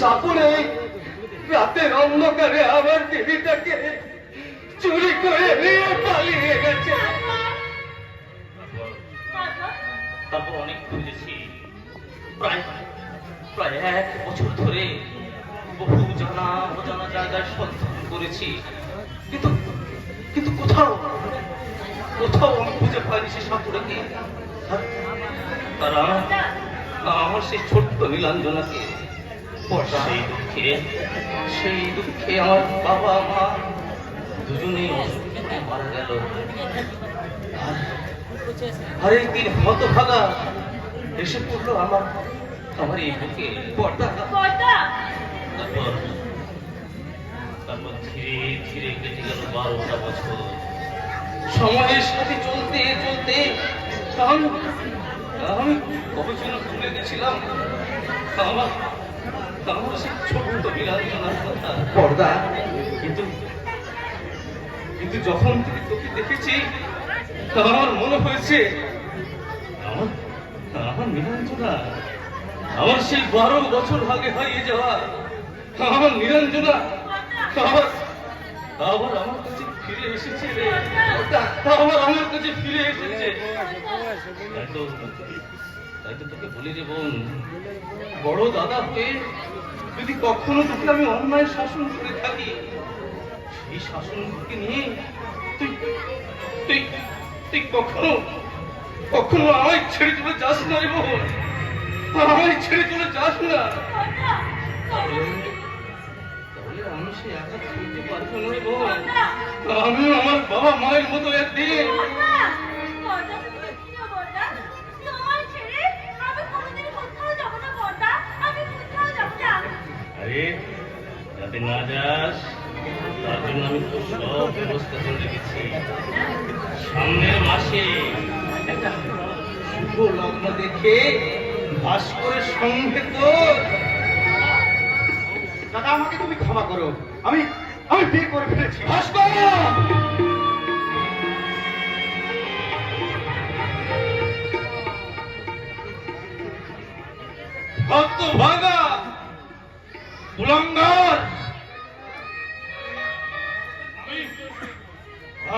সাপুনে রাতের অন্ধকারে আমার দিদিটাকে চুরি করে নিয়ে পালিয়ে গেছে। তারপর অনেক খুঁজেছি, প্রায় প্রায় 1 বছর ধরে বহু জানা অজানা জায়গায় সন্ধান করেছি, কিন্তু কিন্তু কোথাও কোথাও আমি খুঁজে পাইনি সে সাপুড়েকে। তারা আমার সেই ছোট্ট নীলাঞ্জনাকে, সেই দুঃখে আমার বাবা মা দুজনেই অসুখে মারা গেল। আর এই দিন হতভাগা এসে পড়লো আমার এই বুকে। তারপর ধীরে ধীরে কেটে গেল 12টা বছর। সময়ের সাথে চলতে চলতে আমি কবে যেন ভুলে গেছিলাম আমার সেই ছোট্ট নীলাঞ্জনার কথা। পর্দা, কিন্তু যখন থেকে তোকে দেখেছি আমার মনে হয়েছে আমার নীলাঞ্জনা, আমার সেই 12 বছর আগে হারিয়ে যাওয়া আমার নীলাঞ্জনা আবার আমার কাছে ফিরে এসেছে রে। আমার কাছে ফিরে এসেছে। তাই তো তোকে বলি রে বোন, বড় দাদা হয়ে যদি কখনো তোকে আমি অন্যায় শাসন করে থাকি, সেই শাসনকে নিয়ে তুই কখনো কখনো আমায় ছেড়ে চলে যাস না রে বোন, আমায় ছেড়ে চলে যাস না। তাহলে আমি সে একা থাকতে পারবো না রে বোন। আমিও আমার বাবা মায়ের মতো একদিন যাতে না যাস তার জন্য আমি তো সব ব্যবস্থা করে রেখেছি। সামনের মাসে একটা শুভ লগ্ন দেখে ভাস্করের সঙ্গে তোর। দাদা আমাকে তুমি ক্ষমা করো, আমি বিয়ে করে ফেলেছি। ভাস্কর, হতভাগা, কুলাঙ্গার,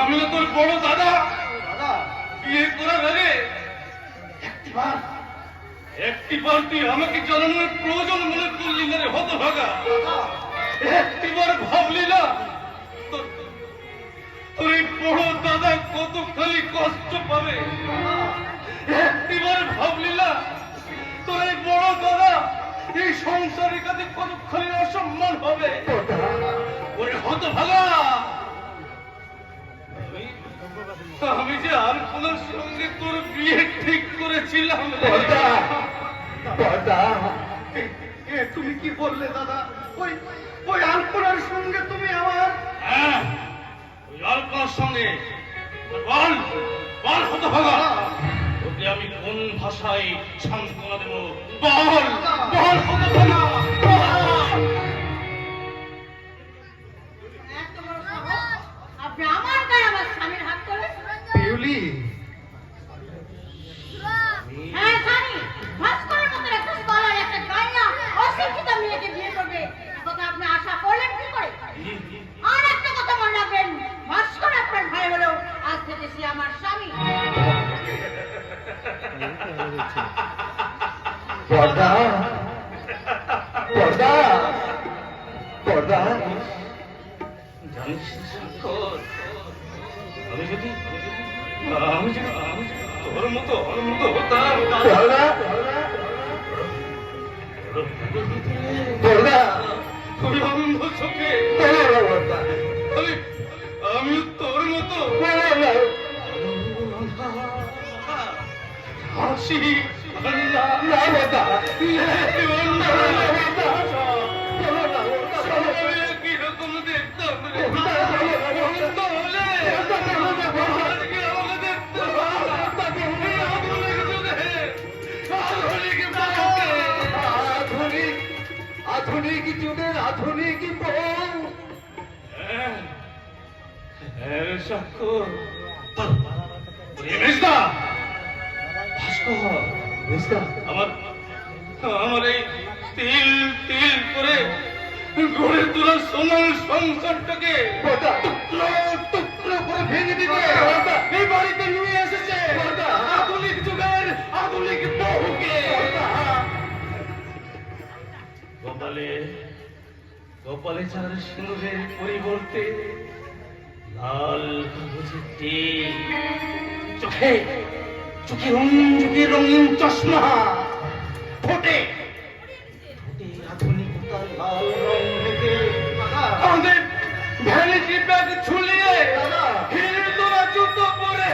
আমি তোর বড় দাদা। বিয়ে করার আগে একটিবার তুই আমাকে জানানোর প্রয়োজন মনে করলি না রে হতভাগা। একটিবার ভাবলি না তোর এই বড় দাদা কতখানি কষ্ট পাবে? একটিবার ভাবলি না তোর এই বড় দাদা এই সংসারের কাছে কতখানি অসম্মান হবে? ওরে হতভাগা, আমি যে আর কোন সঙ্গে তোর বিয়ে ঠিক করেছিলাম। তুমি কি বললে দাদা? ওই আলপনার সঙ্গে তুমি আমার? হ্যাঁ, ওই আলপনার সঙ্গে। বল বল হতভাগা, ওকে আমি কোন ভাষায় সান্ত্বনা দেব? বল বল হতভাগা। আপনি আমার গায়ে আমার স্বামীর হাত তোলেন? পিউলি, হ্যাঁ জানি, ভাস্করের মতো একটা স্কলার একটা গাইয়া অশিক্ষিত মেয়েকে বিয়ে করবে, কথা আপনি আশা করলেন কি করে? আর একটা কথা মনে রাখবেন, ভাস্কর আপনার ভাই হলেও আজ থেকে সে আমার স্বামী। পর্দা পর্দা পর্দা, জানিস আমি যদি তোর মতো হতাম, পর্দা ওই অন্ধ চোখে আমি তোর মতো হাসি কিরকম দেখতাম রে। আধুনিক যুগের আধুনিক বউ। স্বাক্ষর আমার এই তিল তিল করে গড়ে তোলা সোনার সংসারটাকে টুকরো টুকরো করে ভেঙে দিবে। এই বাড়িতে নিয়ে এসেছে আধুনিক যুগের আধুনিক বহুকে। কপালে কপালে চার সিঁদুরের পরিবর্তে লাল কাগজের টিপ, চোখে চোখে রঙিন রঙিন চশমা, ঠোঁটে ঠোঁটে আধুনিকতার লাল রং মেখে, কাঁধে ভ্যানিটি ব্যাগ ঝুলিয়ে, হিল তোলা জুতো পরে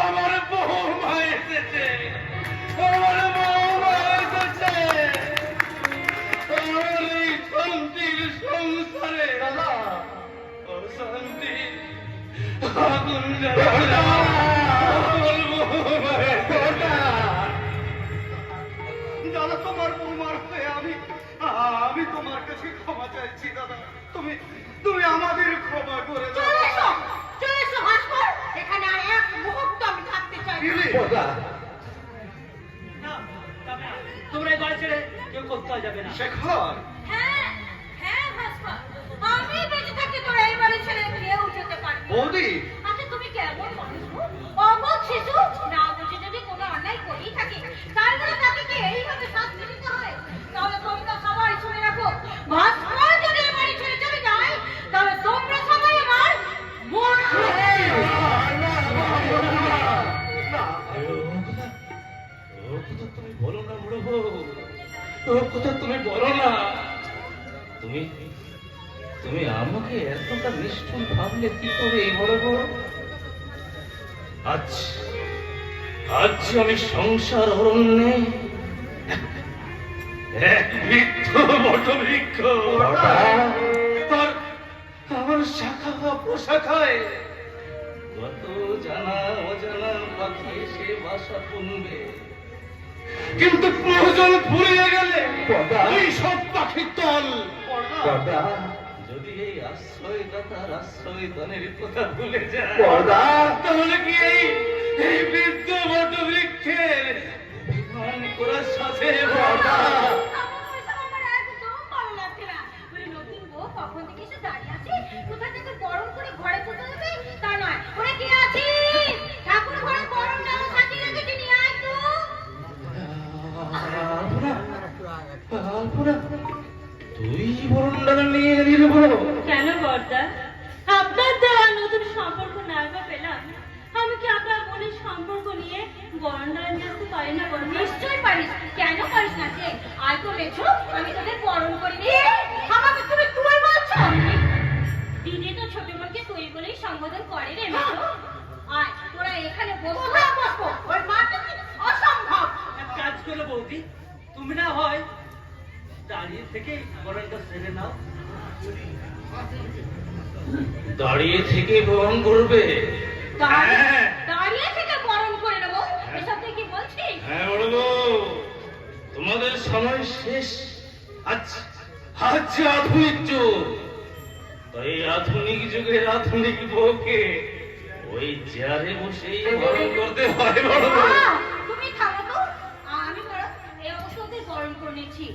আমার বৌমা এসেছে, আমার বৌমা এসেছে। আমার এই শান্তির সংসারে অশান্তি আগুন জ্বালা। দাদা, তোমার বৌমার হয়ে আমি তোমার কাছে ক্ষমা চাইছি দাদা। তুমি তুমি আমাদের ক্ষমা করে দাও। চলে এসো ভাস্কর, এখানে আর এক মুহূর্ত আমি থাকতে চাই না। তোমরা এই বাড়ি ছেড়ে কেউ কোথাও যাবে না। শেখর, হ্যাঁ হ্যাঁ ভাস্কর, আমি বেঁচে থাকতে তোরা এই বাড়ি ছেড়ে কেউ যেতে পারবি না। বৌদি, আচ্ছা তুমি কেমন মানুষ গো? অবুঝ শিশু, না বুঝে যদি কোনো অন্যায় করেই থাকে তারপরে তাকে কি এইভাবে শাস্তি দিতে হয়? তাহলে তোমরা সবাই শুনে রাখো, ভাস্কর যদি এই বাড়ি ছেড়ে চলে যায় তাহলে তোমরা সবাই আমার মন ও কথা তুমি বলো না বড় বউ, ও কথা তুমি বলো না। তুমি তুমি আমাকে এতটা নিষ্ঠুর ভাবলে কি করে বড় বউ? আজ আজ আমি সংসার অরণ্যে এক বৃদ্ধ বটবৃক্ষ, তার আমার শাখা প্রশাখায় কত জানা অজানা পাখি এসে বাসা বুনবে, কিন্তু প্রয়োজন ফুরিয়ে গেলে ওই সব পাখির দল যদি এই আশ্রয়দাতার আশ্রয়দানের কথা ভুলে যায় তাহলে কি এই বৃদ্ধ বটবৃক্ষের অভিমান করার সাথে আমার একদম ভালো লাগছে না। ওই নতুন বউ কখন থেকে এসে দাঁড়িয়ে আছে, কোথা থেকে গরম করে ঘরে পুজো দেবে তা নয়। ওরে কে আছিস? ঠাকুর ঘরে গরম ডাল সাথে রেখেছি, নিয়ে আয় তো। তুই বরণডালা নিয়ে এলি বলো? কেন বর্দা, আপনার দেওয়া নতুন সম্পর্ক নাই বা পেলাম, আমি কি আপনার মনের সম্পর্ক নিয়ে বরণডালা নিয়ে আসতে পারি না? বল নিশ্চয়ই পারিস, কেন পারিস না? যে আয় তো লেছো, আমি তোদের বরণ করে নিয়ে আমাকে তুমি তুই বলছো? দিদি তো ছোট বোনকে তুই বলেই সম্বোধন করে রে মেজো। আয় তোরা এখানে বসবো, ওই মাঠে অসম্ভব। এক কাজ করো বৌদি, তুমি না হয় দাঁড়িয়ে থেকে বরণটা সেরে নাও। দাঁড়িয়ে থেকে বরণ করবে? দাঁড়িয়ে থেকে বরণ করে নেবো, এসব তুই কি বলছিস? হ্যাঁ বড় বউ, তোমাদের সময় শেষ। আজ আজ আধুনিক যুগ, তাই আধুনিক যুগের আধুনিক বউকে ওই চেয়ারে বসেই বরণ করতে হয় বড় বউ। তুমি থামো তো, আমি বরং এই ঔষধে বরণ করে নিচ্ছি।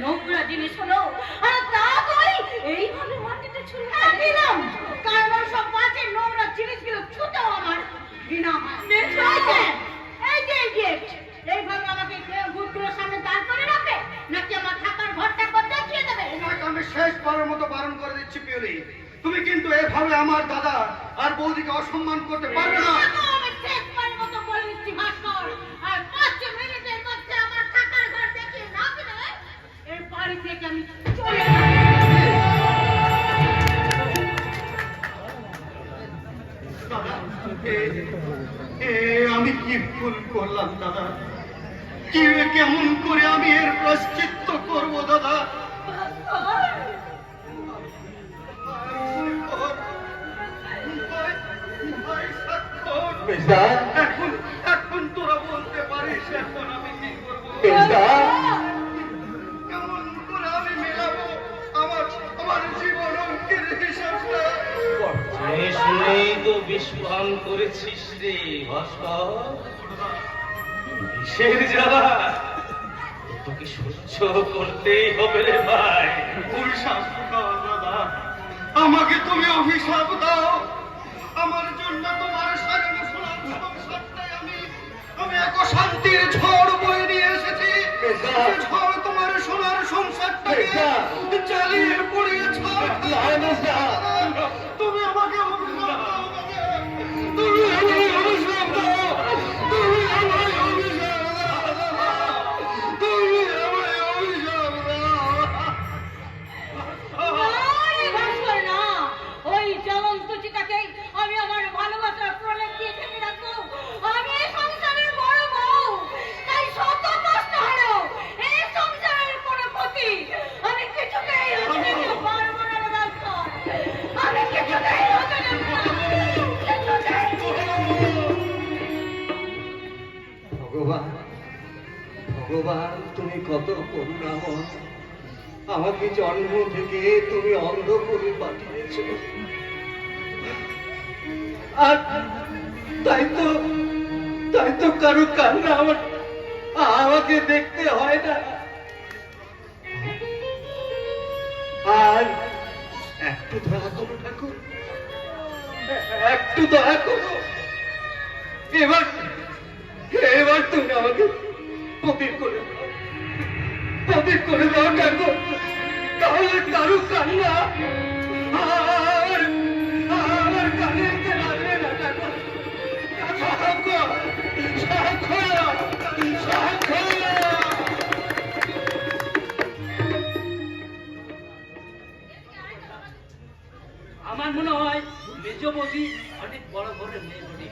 নোংরা জিনিস হলো, আর তা তুই এইভাবে মাটিতে ছুঁড়ে দিলাম। কারণ সব মাছের নোংরা জিনিসগুলো ছুঁতেও আমার ঘৃণা হয়। এই যে এইভাবে আমাকে ভূতগুলোর সামনে দাঁড় করে রাখবে, নাকি আমার থাকার ঘরটা দেখিয়ে দেবে? তোমাকে আমি শেষবারের মতো বারণ করে দিচ্ছি পিউলি, তুমি কিন্তু এভাবে আমার দাদা আর বৌদিকে অসম্মান করতে পারবে না। আমি শেষবারের মতো বলে দিচ্ছি ভাস্কর, আর 5 মিনিটের মধ্যে আমার থাকার ঘর দেখিয়ে না দিলে এর বাড়ি থেকে আমি চলে যাব। দাদা, আমি কি ভুল করলাম দাদা? কেমন করে আমি এর প্রায়শ্চিত্ত করব দাদা? মেজদা, এখন তোরা বলতে পারিস এখন আমি কি করবো? কেমন করে আমি মেলাবো আমার জীবন অঙ্কের হিসাবটা? শুনেই তো বিস্ফান করেছিস রে ভাস্কর। বিষের জ্বালা তোকে সহ্য করতেই হবে রে ভাই। অভিশাপ দাও দাদা, আমাকে তুমি অভিশাপ দাও। আমার জন্য তোমার সাজানো সোনার সংসারটাই আমি এক শান্তির ঝড় বয়ে নিয়ে এসেছি। এই ঝড় তোমার সোনার সংসারটাকে জ্বালিয়ে পুড়িয়ে ছাড়। তুমি আমাকে অভিশাপ দাও দাদা, তুমি আমাকে অভিশাপ দাও, তুমি আমাকে অভিশাপ দাও, তুমি আমাকে অভিশাপ দাও। আরে ভাস্কর না, ওই জ্বলন্ত চিতাকে আমি আমার ভালোবাসার প্রলেপ দিয়ে ঢেকে রাখবো। আমি এই সংসারের বড় বউ, তাই শত কষ্ট হলেও এই সংসারের কোনো ক্ষতি আমি কিছুতেই হতে দিতে পারবো না রে ভাস্কর। আমি কিছুতেই হতে দেব না, কিছুতেই হতে দেব না। ভগবান, ভগবান তুমি কত করুণাময়। আমাকে জন্ম থেকে তুমি অন্ধ করে পাঠিয়েছ, আর তাই তো কারো কান্না আমাকে দেখতে হয় না। আর একটু দয়া করো ঠাকুর, একটু দয়া করো। এবার তুমি আমাকে পবিত্র করে দাও, পবিত্র করে দাও ঠাকুর। তাহলে কারো কান্না আমার কানে এসে লাগবে না ঠাকুর। আমার মনে হয় মেজ বৌদি অনেক বড় ঘরের মেয়ে বৌদি,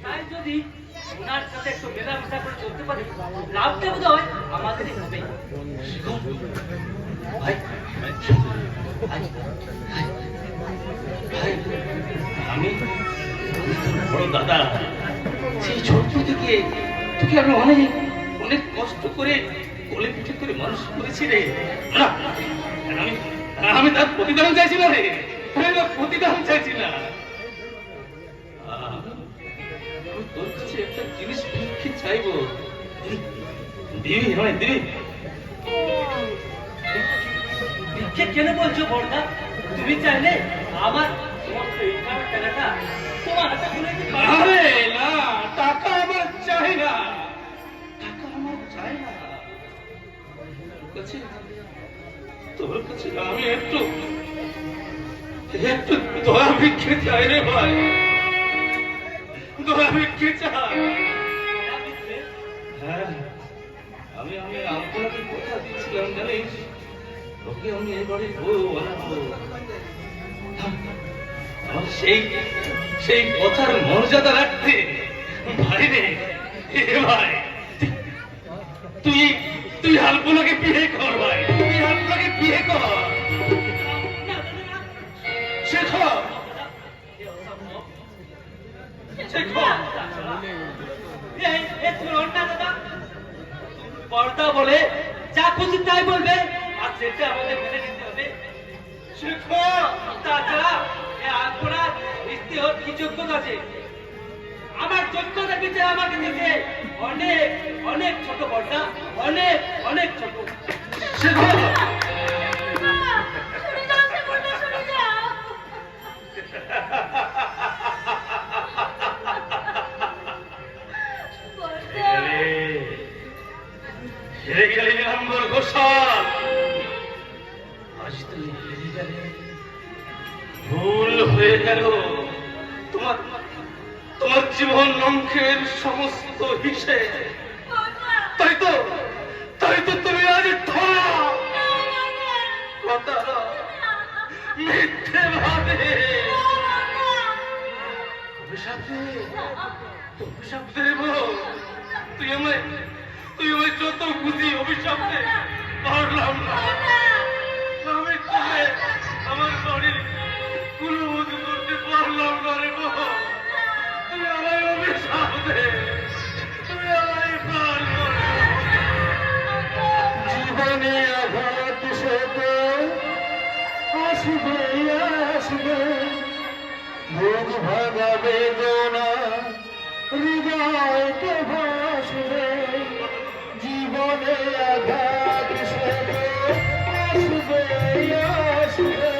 তাই যদি ওনার সাথে একটু মেলামেশা করে চলতে পারে, লাভটা বোধ হয় আমাদেরই হবে। ভাই আমি বড় দাদা, সেই ছোট থেকে তোকে আমি অনেক কষ্ট করে কোলে পিঠে করে মানুষ করেছি রে। না, আমি তার প্রতিদান চাইছি না রে, আমি তার প্রতিদান চাইছি না। আমি তোর কাছে একটা জিনিস ভিক্ষে চাইবো, দিবি? আমায় দিবি? ভিক্ষে কেন বলছো বড়দা? তুমি চাইলে আমার সমস্ত ইনকামের টাকাটা তোমার হাতে তুলে দিতে পারো। আরে না, টাকা আমার চাই না, টাকা আমার চাই না। তোর কাছে আমি একটু দয়া ভিক্ষে চাই রে ভাই, দয়া ভিক্ষে চাই। হ্যাঁ, আমি আপনাকে কথা দিচ্ছিলাম জানিস, ওকে আমি এবারে বউ বানাবো। আমার সেই কথার মর্যাদা রাখতে ভাই রে, এ ভাই তুই আলপনাকে বিয়ে কর ভাই, তুই আলপনাকে বিয়ে কর। শেখর, শেখর, পর্দা বলে যা খুশি তাই বলবে, আর সেটা আমাদের মেনে নিতে হবে। তাছাড়া আপনার স্ত্রী ওর কি যোগ্যতা আছে? আমার যোগ্যতা পিছিয়ে আমাকে দিতে অনেক অনেক ছোট পর্দা, অনেক অনেক ছোট। শেখর, শুনে যাও শেখরদা, শুনে যাও। হেরে গেলে নম্বর ঘোষাল, আজ তুমি হেরে গেলে, ভুল হয়ে গেল। তোমার জীবন অঙ্কের সমস্ত হিসেব। তাই তো তুমি আজ মিথ্যে ভাবে অভিশাপ দেব। তুই আমায় যত খুশি অভিশাপ দে, পারলাম না। আমি তোকে আমার বাড়ির কোনো করতে পারলাম না রে। তুই আমায় আসবে, তুমি আমায় প্রাণ বলে। জীবনে আঘাত শত আসবে আসবে, বুক ভাঙা বেদনা হৃদয়কে ভাসবে।